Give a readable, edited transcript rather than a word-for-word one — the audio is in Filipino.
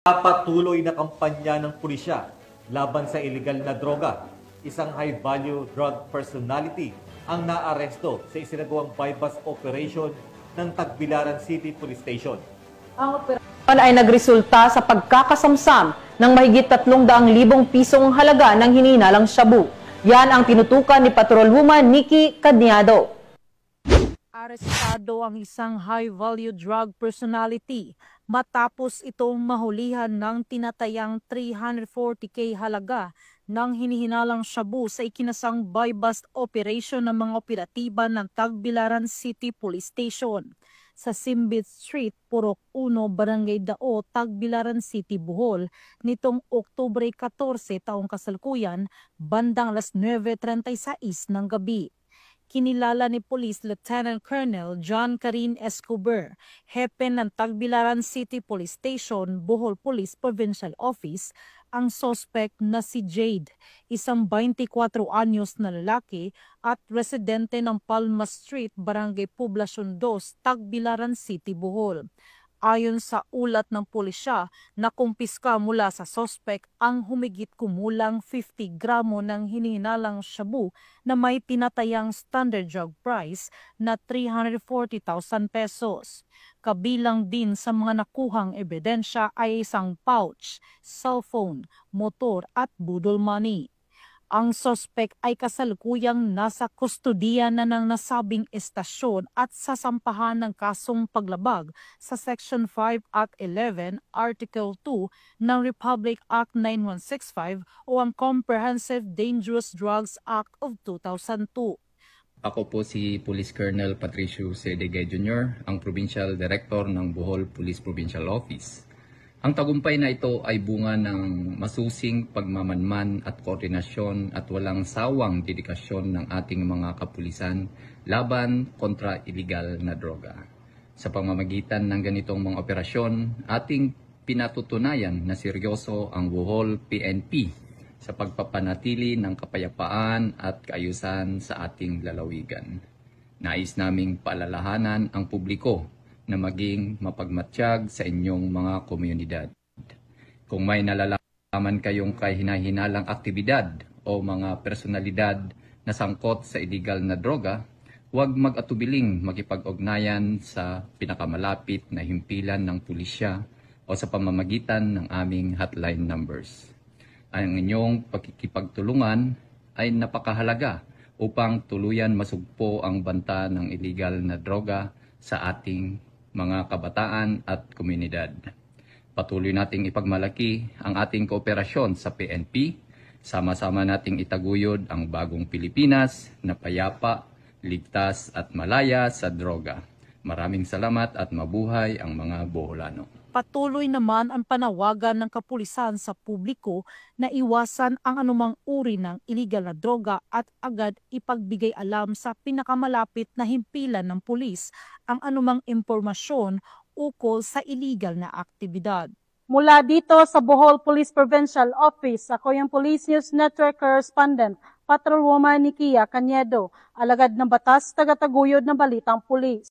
Patuloy na kampanya ng pulisya laban sa illegal na droga. Isang high-value drug personality ang naaresto sa isinagawang bypass operation ng Tagbilaran City Police Station. Ang operasyon ay nagresulta sa pagkakasamsam ng mahigit 300,000 pisong halaga ng hinihinalang shabu. Yan ang tinutukan ni Patrolwoman Nikki Cañedo. Arestado ang isang high-value drug personality matapos itong mahulihan ng tinatayang 340K halaga ng hinihinalang shabu sa ikinasang buy-bust operation ng mga operatiba ng Tagbilaran City Police Station sa Simbit Street, Purok 1, Barangay Dao, Tagbilaran City, Bohol, nitong Oktubre 14 taong kasalukuyan, bandang alas 9:36 ng gabi. Kinilala ni Police Lieutenant Colonel John Karin Escobar, hepe ng Tagbilaran City Police Station, Bohol Police Provincial Office, ang suspect na si Jade, isang 24 anyos na lalaki at residente ng Palma Street, Barangay Poblacion 2, Tagbilaran City, Bohol. Ayon sa ulat ng pulisya, nakumpiska mula sa suspect ang humigit kumulang 50 gramo ng hinihinalang shabu na may tinatayang standard drug price na 340,000 pesos. Kabilang din sa mga nakuhang ebidensya ay isang pouch, cellphone, motor at budol money. Ang suspect ay kasalukuyang nasa kustodiya na ng nasabing estasyon at sasampahan ng kasong paglabag sa Section 5 Act 11, Article 2 ng Republic Act 9165 o ang Comprehensive Dangerous Drugs Act of 2002. Ako po si Police Colonel Patricio C. Degay Jr., ang Provincial Director ng Bohol Police Provincial Office. Ang tagumpay na ito ay bunga ng masusing pagmamanman at koordinasyon at walang sawang dedikasyon ng ating mga kapulisan laban kontra iligal na droga. Sa pamamagitan ng ganitong mga operasyon, ating pinatutunayan na seryoso ang Bohol PNP sa pagpapanatili ng kapayapaan at kaayusan sa ating lalawigan. Nais naming paalalahanan ang publiko na maging mapagmatsyag sa inyong mga komunidad. Kung may nalalaman kayong kahina-hinalang aktibidad o mga personalidad na sangkot sa illegal na droga, huwag mag-atubiling makipag-ugnayan sa pinakamalapit na himpilan ng pulisya o sa pamamagitan ng aming hotline numbers. Ang inyong pakikipagtulungan ay napakahalaga upang tuluyan masugpo ang banta ng illegal na droga sa ating mga kabataan at komunidad. Patuloy nating ipagmalaki ang ating kooperasyon sa PNP. Sama-sama nating itaguyod ang bagong Pilipinas na payapa, ligtas at malaya sa droga. Maraming salamat at mabuhay ang mga Boholano. Patuloy naman ang panawagan ng kapulisan sa publiko na iwasan ang anumang uri ng iligal na droga at agad ipagbigay alam sa pinakamalapit na himpilan ng pulis ang anumang impormasyon ukol sa iligal na aktibidad. Mula dito sa Bohol Police Provincial Office, ako yung Police News Network Correspondent, Patrolwoman Nikki Cañedo, alagad ng batas, tagataguyod ng balitang pulis.